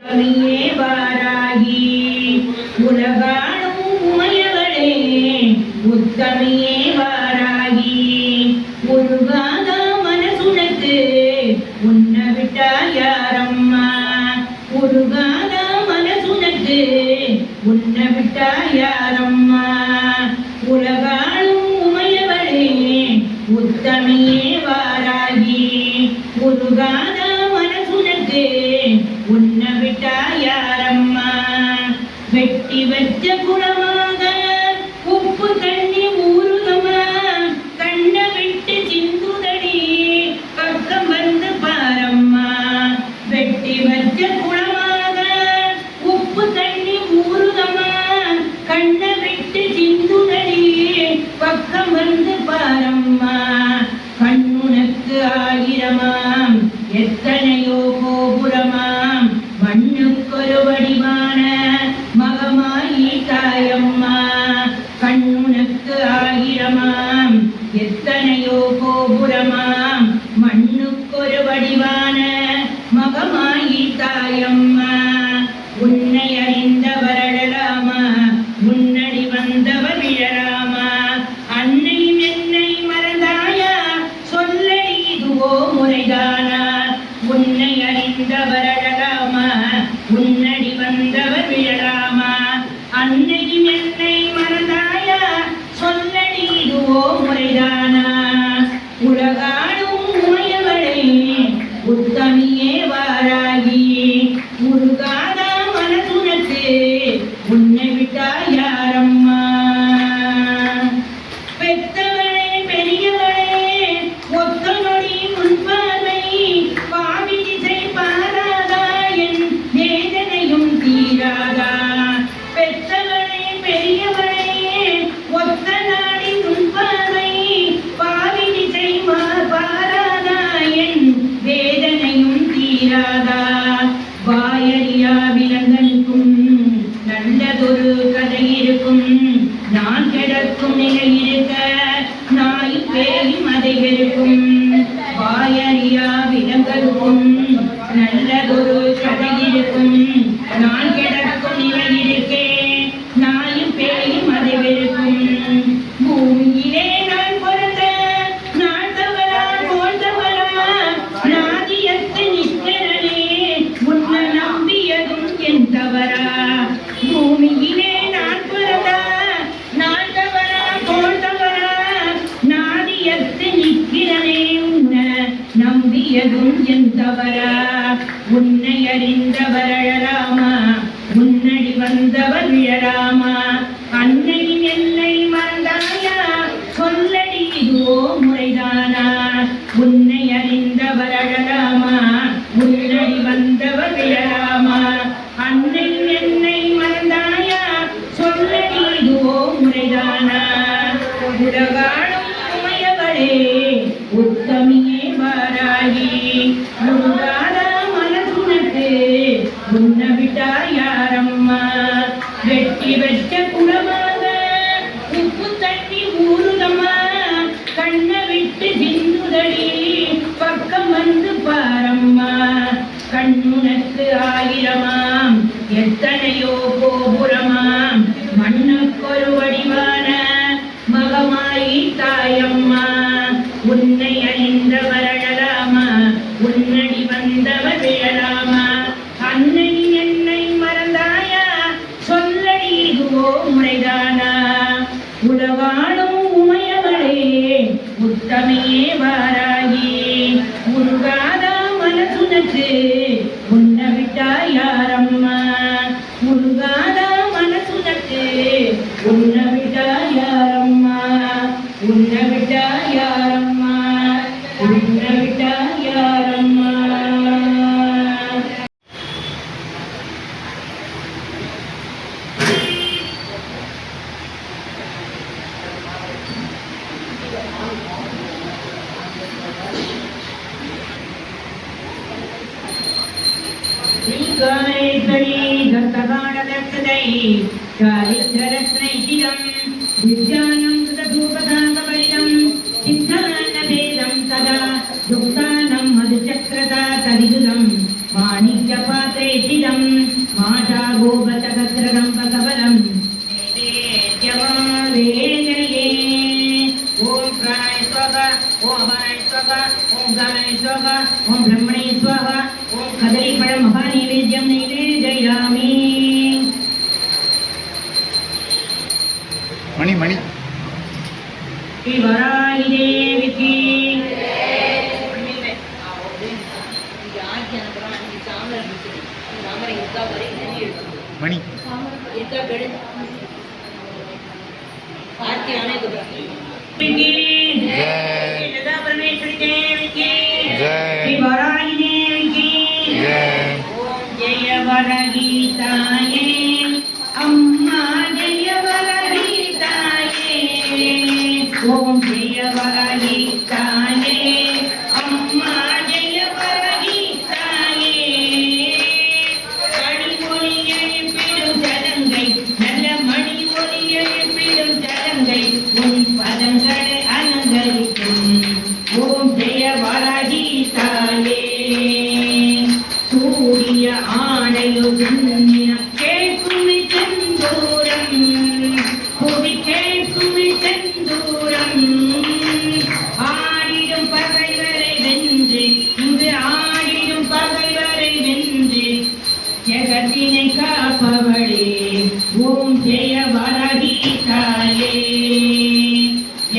கவியே வாராகி உலகாளும் உமையவளே உத்தமியே வாராகி உருகாத மனசுனக்கு உன்ன விட்டா யாரம்மா உருகாத மனசுனக்கு உன்ன விட்டா யாரம்மா உலகாளும் உமையவளே உத்தமியே வாராகி உருகாத மனசுனக்கு உன்ன விட்டா யாரம்மா வெட்டி வச்ச குளமாக உப்பு தண்ணி ஊறுதமா கண்ண விட்டு சிந்துதடி பக்கம் வந்து பாரம்மா வெட்டி வச்ச குளமாக உப்பு தண்ணி ஊறுதமா கண்ண விட்டு சிந்துதடி பக்கம் வந்து பாரம்மா கண்ணுனக்கு ஆயிரமாம் எத்தனையோ கோபுரமாம் மண்ணுக்கொரு வடிவான மகமாயி தாயம்மா கண்ணுனக்கு ஆயிரமாம் எத்தனையோ கோபுரமாம் மண்ணுக்கொரு வடிவான மகமாயி தாயம்மா உன்னை அறிந்த வரலாமா முன்னடி வந்தவர் விழலாமா அன்னை என்னை மறந்தாயா சொல்லடி இதுவோ முறைதானா உன்னை அறிந்த வரலாமா முன்னடி வந்தவர் விழலாமா அன்னை என்னை மறந்தாயா சொல்லடி இதுவோ முறைதானா உலகாடும் உமையவளே உத்தமியே வாராகி உருகாத மனசுனக்கு உன்னை விட்டா யாரம்மா பெத்தவளே பெரியவளே ஒத்த நொடி முன்பார்வை பாவி திசை பாராதா என் வேதனையும் தீராதா பெத்தவளே பெரியவளே ஒத்த நாடி முன்பார்வை பாவி திசை பாராதா என் வேதனையும் தீராதா வாயறியா விலங்கனுக்கும் நல்லதொரு கதை இருக்கும் நான் கிடக்கும் நிலை இருக்க நாய் பேயும் அதை இருக்கும் வாயறியா விலங்கனுக்கும் நல்லதொரு கதை இருக்கும் நான் கிடக்கும் நிலை இருக்கேன் நாயும் பேயும் அதை வெறுக்கும் பூமியிலே நான் பிறந்த நான் தவறா போன்றவரா நாதியத்து நிற்கிறனே உன்னை நம்பியதும் என் தவறா பூமியிலே நான் பிறந்த நான் தவறா போன்றவரா நாதியத்து நிற்கிறனே உன்னை நம்பியதும் என் தவறா உன்னை அறிந்தவர் அழலாமா முன்னடி வந்தவர் விழலாமா அன்னை என்னை மறந்தாயா சொல்லடி இதுவோ முறைதானா உன்னை அறிந்தவர் அழலாமா முன்னடி வந்தவர் விழலாமா அன்னை என்னை மறந்தாயா சொல்லடி இதுவோ முறைதானா உலகாடும் உமையவளே உத்தமியே வாராகி உருகாத மனசுனக்கு உன்னை விட்டா யாரம்மா வெட்டி வச்ச குளமாக உப்பு தண்ணி ஊறுதமா கண்ண விட்டு சிந்துதடி பக்கம் வந்து பாரம்மா கண்ணுனக்கு ஆயிரமாம் எத்தனையோ கோபுரமாம் மண்ணுக்கொரு வடிவான மகமாயி தாயம்மா உன்னை அறிந்த வரலாமா உன்னடி வந்தவர் விழலாமா அன்னை என்னை மறந்தாயா சொல்லடி இதுவோ முறைதானா உலகாடும் உமையவளே உத்தமியே வாராகி உருகாத மனசுனக்கு உன்னை விட்டா யாரம்மா உருகாத மனசுனக்கு உன்னை விட்டா யாரம்மா உன்னை விட்டா யாரம்மா உன்னை விட்டா யாரம்மா श्रीकामेश्वरी दत्तकाणदक्षदै चारित्ररत्नैशिलं विद्यानं कृतधूपदानकपरितं सिद्धान्नभेदं सदा युक्तानं मधुचक्रता तरिदुलं माणिक्यपात्रे शिलं ओम ब्रह्मणे स्वाहा ओम कदलीफलं महानैवेद्यं नैवेदयामि मणि मणि श्री वराहि देवी की मणि लता परमेश्वरी देवी की श्री वराहि देवी की ओम जय वराहि ताये अम्मा जय वराहि ताये ओम जय वराहि ताये अम्मा जय वराहि ताये मणि ஒளி எழுப்பிடும் ஜலங்கை நல்ல மணி ஒளி எழுப்பிடும் ஜலங்கை உன் பதங்களை அலங்கரிக்கும் ஓம் ஜெய வராகி தாயே சூரிய ஆடையோ துன்னினம் கேட்குமி செந்தூரம் புவி கேட்குமி செந்தூரம் ஆடிடும் பகைவரை வென்று இங்கு ஆடிடும் பகைவரை வென்று ஜெகத்தினை காப்பவளே ஓம் ஜெய வராகி தாயே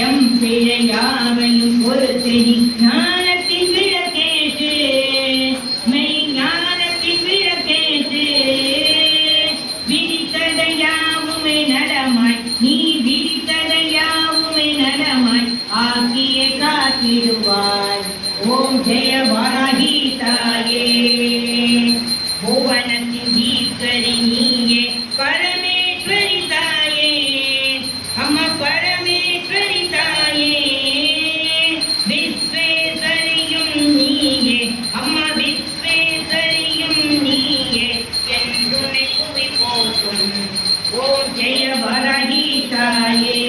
எம் பிழையாவையும் பொறுத்தெனி ஞானத்தின் விளக்கேற்று மெய் ஞானத்தின் விளக்கேற்று விதித்ததையாவுமே நலமாய் நீ விதித்ததையாவுமே நலமாய் ஆக்கியே காத்திடுவாய் ஓம் ஜெய வராகி தாயே புவனத்தின் ஈஸ்வரி நீயே பரமேஸ்வரி தாயே அம்மா பரமேஸ்வரி தாயே விஸ்வேஸ்வரியும் நீயே அம்மா விஸ்வேஸ்வரியும் நீயே என்றுனை புவி போற்றும் ஓம் ஜெய வராகி தாயே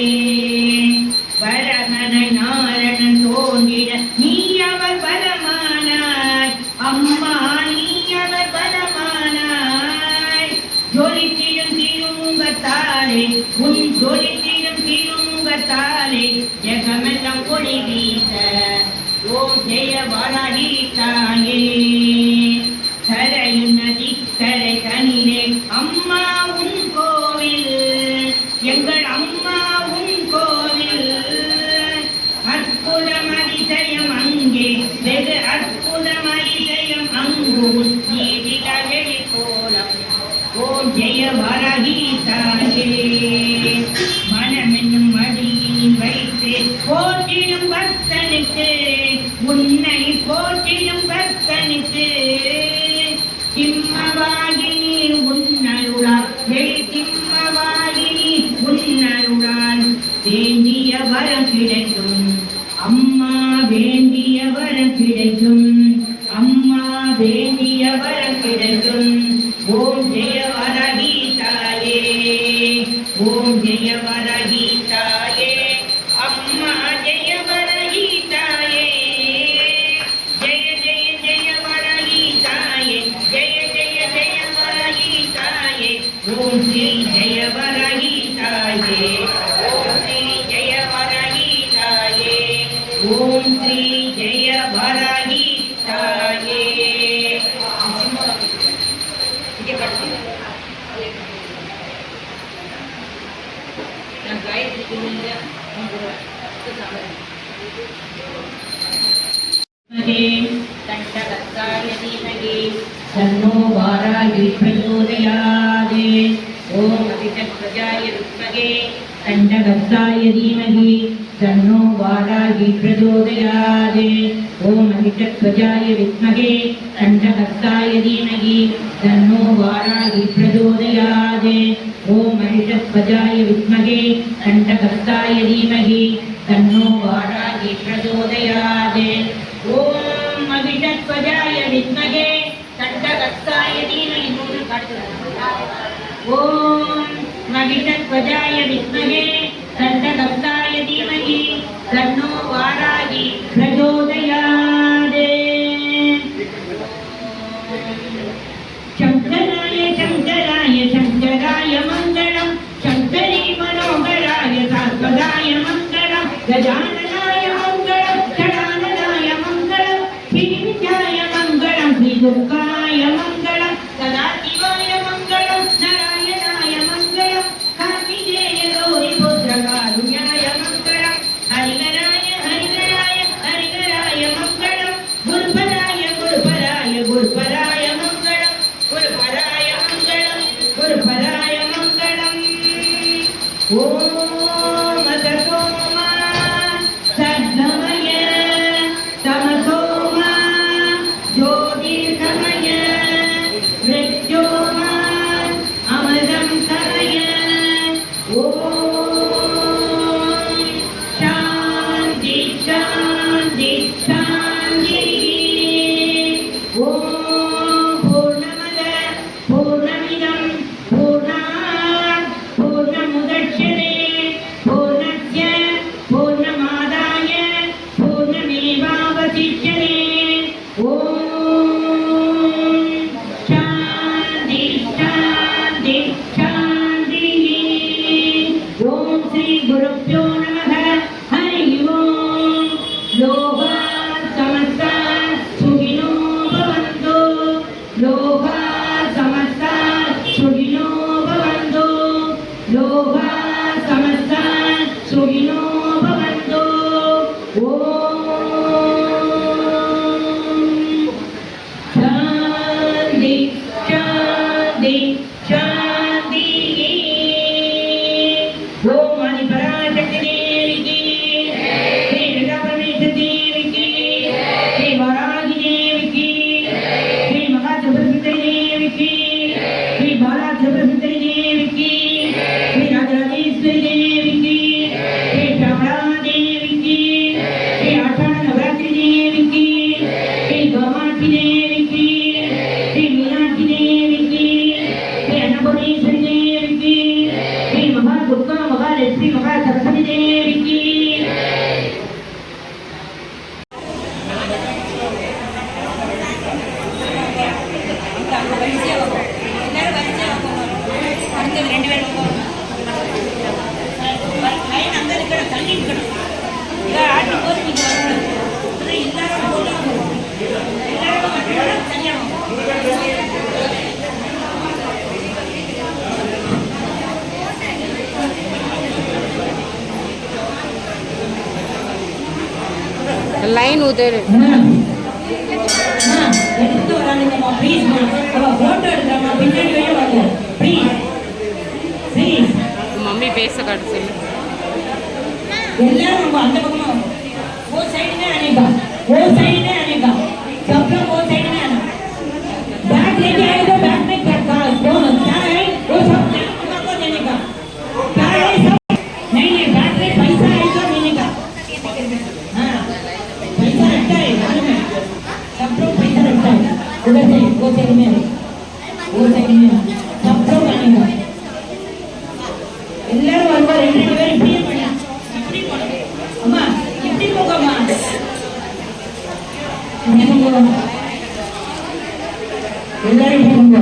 வரமனை நாரணன் தோன்றிட நீ அவர் பலமானாய் அம்மா நீ அவர் பலமானாய் ஜொலித்திடும் திருமுகத்தாலே உன் ஜொலித்திடும் திருமுகத்தாலே ஜெகமெல்லாம் ஒளி வீச ஓம் ஜெய வராகி தாயே கரையும் நதிக்கரை தனிலே அம்மா உன் கோவில் எங்கள் அம்மா உன் கோவில் அற்புதம் அதிசயம் அங்கே வெகு அற்புதம் அதிசயம் அங்கு நீதிகளி கோலம் ஓம் ஜெய வராகி தாயே மனமென்னும் மடியினில் வைத்து போற்றிடும் பக்தனுக்கு உன்னை போற்றிடும் பக்தனுக்கு திம்மவாகினி உன்னருளால் திம்மவாகினி உன்னருளால் வேண்டிய வரம் கிடைக்கும் அம்மா வேண்டிய வரம் கிடைக்கும் அம்மா வேண்டிய வரம் கிடைக்கும் ஓம் ஜெய வராகி தாயே ஓம் ஜெய வராகி தாயே அம்மா ஜெய வராகி தாயே ஜெய ஜெய ஜெய வராகி தாயே ஜெய ஜெய ஜெய வராகி தாயே ஓம் ஸ்ரீ ஜெய வராகி தாயே ஓம் ஸ்ரீ ஜெய வராகி தாயே ஓம் ஸ்ரீ ஜெய வராகி தாயே दण्डकर्ताय धीमहि तन्नो वाराहि प्रचोदयात् ॐ अभिषक्प्रजाय विद्महे दण्डकर्ताय धीमहि तन्नो वाराहि प्रचोदयात् ॐ अभिषक्प्रजाय विद्महे दण्डकर्ताय धीमहि तन्नो वाराहि प्रचोदयात् ॐ अभिषक्प्रजाय विद्महे दण्डकर्ताय धीमहि तन्नो वाराहि प्रचोदयात् ॐ अभिषक्प्रजाय विद्महे दण्डकर्ताय धीमहि ॐ अभिषक्प्रजाय विद्महे दण्डकर्ताय धीमहि तन्नो वाराहि प्रचोदयात् शङ्कराय शङ्कराय शङ्कराय मङ्गलं शङ्करी मनोहराय सात्वदाय मङ्गलं गजाननाय मङ्गलं षडाननाय मङ्गलं श्रीविद्याय श्री दुर्गाय मंगलम सदाशिवाय मंगलम नारायणाय मंगलम कार्तिकेय गौरी पुत्र कारुण्याय मंगलम हरिहराय हरिहराय हरिहराय मंगलम गुरुपराय गुरुपराय गुरुपराय मंगलम गुरुपराय मंगलम गुरुपराय मंगलम ओम अततो मा सद्गमय तमसो मा ज्योतिर्गमय मृत्योर्मा अमृतं तमय ओम शांति शांति शांतिः ओम पूर्णमद पूर्णमिदं पूर्णात् पूर्णमुदच्यते पूर्णस्य पूर्णमादाय पूर्णमेवावशिष्यते ओम शांति शांति शांतिः ओम श्री गुरुभ्यो नमः हरि ओम लोकाः समस्ताः सुखिनो भवन्तु लोकाः समस्ताः सुखिनो भवन्तु लोकाः समस्ताः सुखिनो भवन्तु ओम शांति शांति शांतिः ओम आदिपराशक्ति देवी की श्री ललिता परमेश्वरी देवी की श्री वाराही देवी की श्री महात्रिपुरसुंदरी देवी की श्री बालात्रिपुरसुंदरी देवी की श्री राजराजेश्वरी देवी की श्री श्यामला देवी की श्री आषाढ़ नवरात्रि देवी की श्री कामाक्षी देवी की श्री मीनाक्षी देवी की श्री अन्नपूर्णेश्वरी देवी की श्री महादुर्गा महालक्ष्मी महासरस्वती देवी की லைன் உதறு எடுத்து வராதீங்கம்மா ப்ளீஸ் போட்டோ எடுக்கிறம்மா பின்னாடி போய் வாங்க ப்ளீஸ் ப்ளீஸ் மம்மி பேச காட்டு சொல்லு எல்லாரும் நம்ம அந்த பக்கமா वो साइड में आने का वो साइड में आने का सब लोग वो साइड में आना बैग लेके आए तो बैग में क्या है वो सब को देने का क्या है सब नहीं नहीं बैग में पैसा है तो देने का हाँ पैसा रखता है घर में सब लोग पैसा रखता है उधर से वो साइड में सब लोग आने का எல்லாரும் வருவார் ரெண்டு பேரும் இப்படியே பண்ணலாம் இப்படி போகணும் அம்மா இப்படி போகம்மா எல்லாரும் போங்க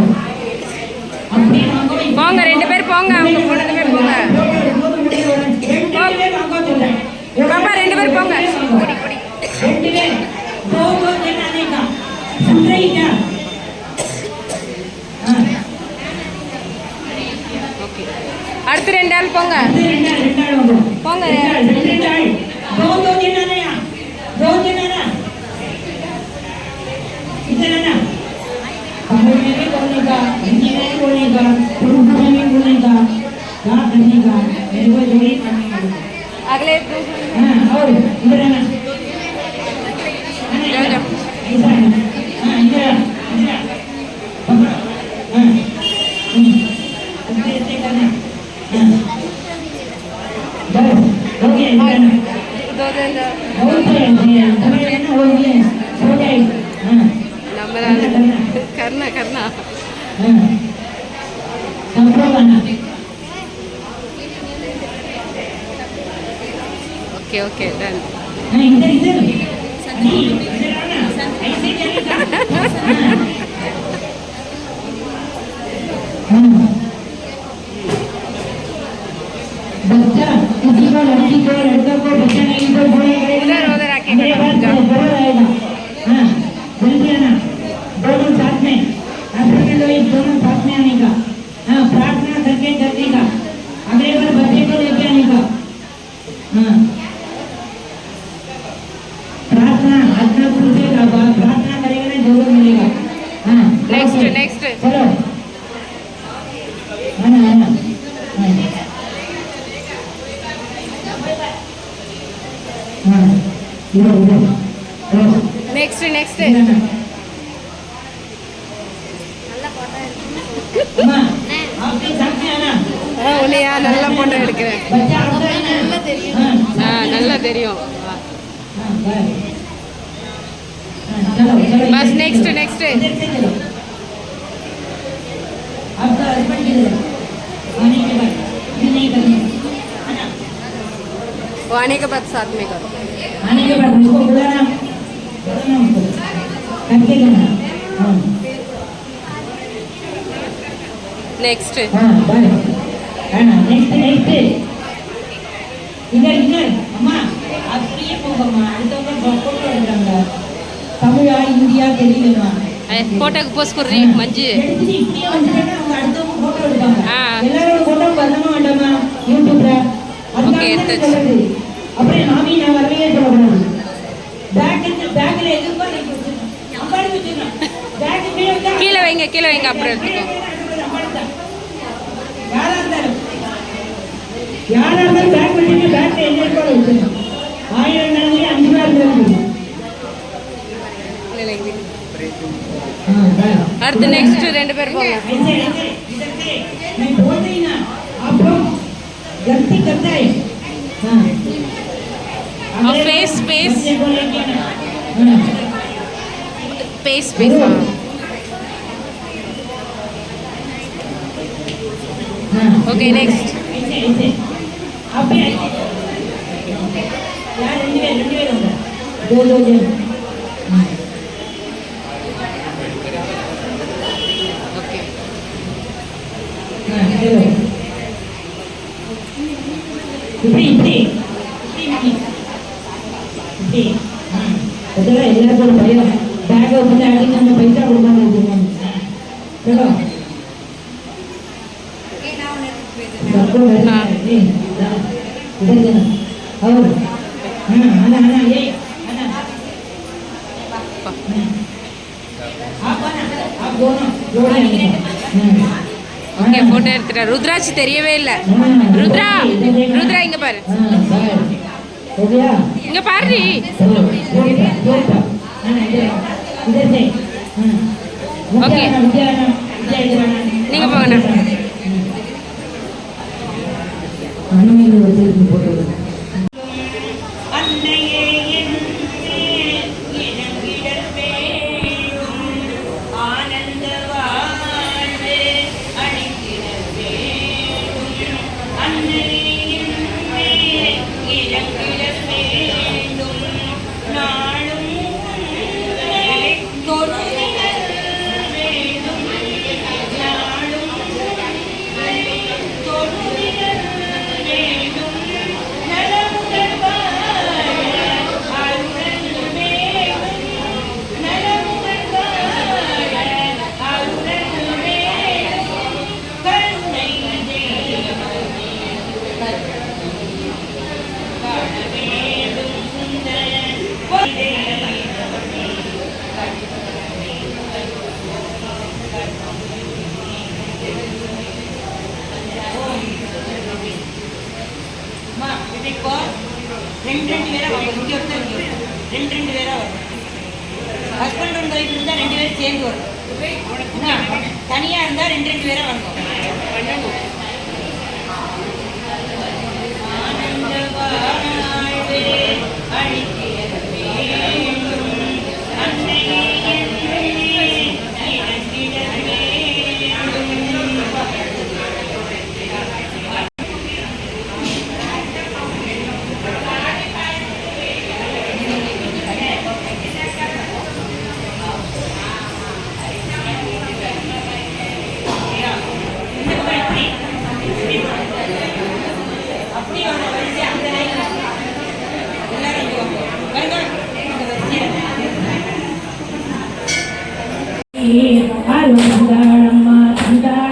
அப்படியே வாங்க போங்க ரெண்டு பேர் போங்க அவங்க ரெண்டு பேர் போங்க பாப்பா ரெண்டு பேர் போங்க ரெண்டு பேர் दो दिन आने का सुन रही क्या ஓகே அடுத்து ரெண்டு ஆள் போங்க போங்க दो दिन आने यहाँ 2 दिन आना इधर आना तमिल में भी बोलने का हिंदी में भी बोलने का उर्दू में भी बोलने का क्या करने का मेरे को जो ही करने का अगले हाँ और इधर आना जाओ जाओ इधर आना हाँ इधर हाँ ऐसे करना हाँ बस हो गया इधर आना दो दिन करना करना ओके ओके डन बच्चा किसी को लड़की को लड़का को बच्चा नहीं तो उधर उधर आके रहेगा हाँ जल्दी आना 2 में आने का, हाँ प्रार्थना करके करने का, अगले बार बच्चे को लेके आने का, हाँ प्रार्थना आत्मा पूछेगा, प्रार्थना करेगा ना जरूर मिलेगा, हाँ नेक्स्ट चलो आना आना हाँ इधर इधर नेक्स्ट अम्मा आपके साथ में आना உன்னையா நல்லா போட்டோ எடுக்கிறேன் बच्चा आता है ना நல்லா தெரியும் நல்லா தெரியும் हाँ बस चलो चलो बस नेक्स्ट इधर से चलो आपका हस्बैंड किधर है आने के बाद ये नहीं करना आना वो आने के बाद साथ में करो आने के बाद उसको बुलाना उसको करके देना हाँ नेक्स्ट हाँ बाय हाँ नेक्स्ट इधर इधर अम्मा आप ये போகம்மா அடுத்தவங்க போட்டோ எடுக்கறாங்க தமிழா இந்தியா தெரியலமா போட்டோக்கு போஸ் குறி மஞ்சு எடுத்து இப்படியே வந்துட்டா அவங்க அடுத்தவங்க போட்டோ எடுப்பாங்க ஆ. எல்லாரோட போட்டோ வரணுமா வேண்டாமா யூடியூப்ல ஓகே, எடுத்தாச்சு. அப்புறம் மாமி நான் வரவே சொல்லக்கூடாது பேக்ல எதுப்பா நீ வச்சிருக்கேன் அம்பாடி வச்சிருக்கேன் பேக் கீழே வச்சா கீழே வைங்க அப்புறம் எடுத்துக்கோ யாரா இருந்தாலும் பேக் வச்சுட்டு பேக்ல என்ன இருக்கோ வச்சிருக்கேன் 1000 இருந்தாலும் 5000 இருந்தாலும் அடுத்து நெக்ஸ்ட் ரெண்டு பேர் போங்க ऐसे ऐसे इधर से मैं बोल रही ना आप लोग गलती करते हैं हाँ और face बच्चे को लेके ना पेस हाँ ओके नेक्स्ट ऐसे ऐसे आप भी ऐसे यार ரெண்டு பேர் होगा दो जन ओके हाँ चलो இப்படி हाँ அதெல்லாம் எல்லாருக்கும் பயம் பேக் ஓபன் ஆகி நம்ம பைசா கொடுக்காம இருக்கோம் चलो सबको हाँ। इधर जाना और हाँ आना आना ये आना आप आना आप दोनों जोड़े ஓகே போட்டோ எடுத்துட்டேன் ருத்ராஜ் தெரியவே இல்லை ருத்ரா இங்க பாரு हो गया இங்க பாரு चलो जोड़ता इधर से ओके। நீங்க போங்கண்ணா அண்ணன் வச்சிருக்கு போட்டோ ரெண்டு பேரா வரும் இங்கே ஒருத்தர் ரெண்டு பேரா வரும் ஹஸ்பண்ட் அண்ட் ஒய்ஃப் இருந்தால் 2 பேரும் சேர்ந்து வரும் தனியாக இருந்தால் ரெண்டு பேரா வரணும் Halo,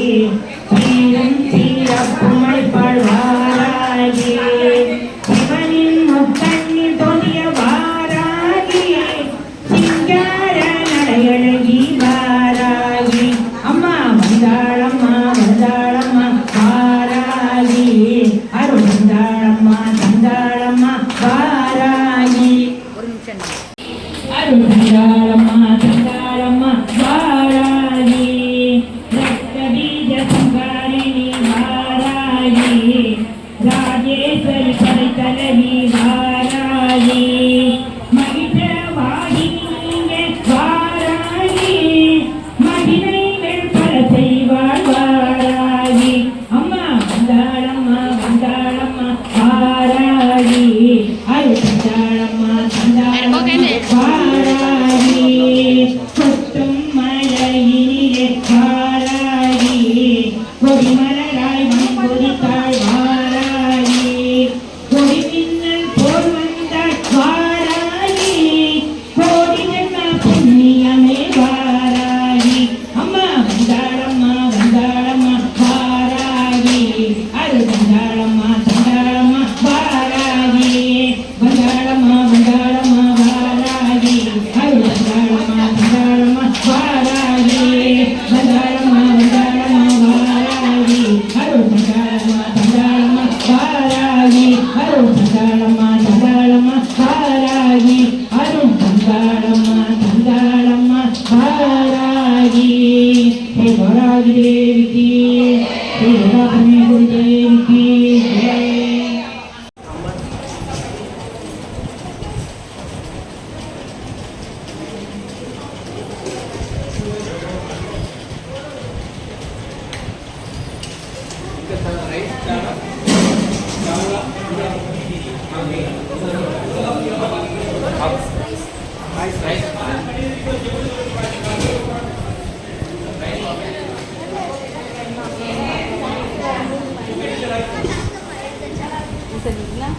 தீரும் தீரப்புமை பழ்வாராகி சிவனின் முக்கண்ணில் தோன்றிய வாராகி சிங்கார நடையழகி வாராகி அம்மா வந்தாளம்மா வந்தாளம்மா வாராகி அருள் வந்தாளம்மா தந்தாளம்மா வாராகி அருள் தந்தாளம்மா தந்தாளம்மா வாராகி ரத்த பீஜ சங்காரிணி வாராகி ராஜேஸ்வரி படைத்தலவி வாராகி மகிழவாகி வாராகி மகிழை வெள்பல செய்வாள் வாராகி அம்மா வந்தாளம்மா வந்தாளம்மா வாராகி அருள் தந்தாளம்மா தந்தாளம்மா வாராகி கொட்டும் மழையினிலே வாராகி கொடிமலராய் மண்பொதித்தாள் வாராகி கொடி மின்னல் போல் வந்தாள் வாராகி கோடி ஜென்ம புண்ணியமே வாராகி அம்மா வந்தாளம்மா வந்தாளம்மா வாராகி அருள் தந்தாளம்மா தந்தாளம்மா வாராகி வந்தாளம்மா வந்தாளம்மா வாராகி அருள் தந்தாளம்மா தந்தாளம்மா வாராகி வந்தாளம்மா வந்தாளம்மா வாராகி அருள் தந்தாளம்மா தந்தாளம்மா வாராகி அருள் தந்தாளம்மா தந்தாளம்மா வாராகி அருள் தந்தாளம்மா தந்தாளம்மா வாராகி ஹே வாராகி தேவிக்கு ஹே வாராகி தேவிக்கு ஜெய். Bisa dibilang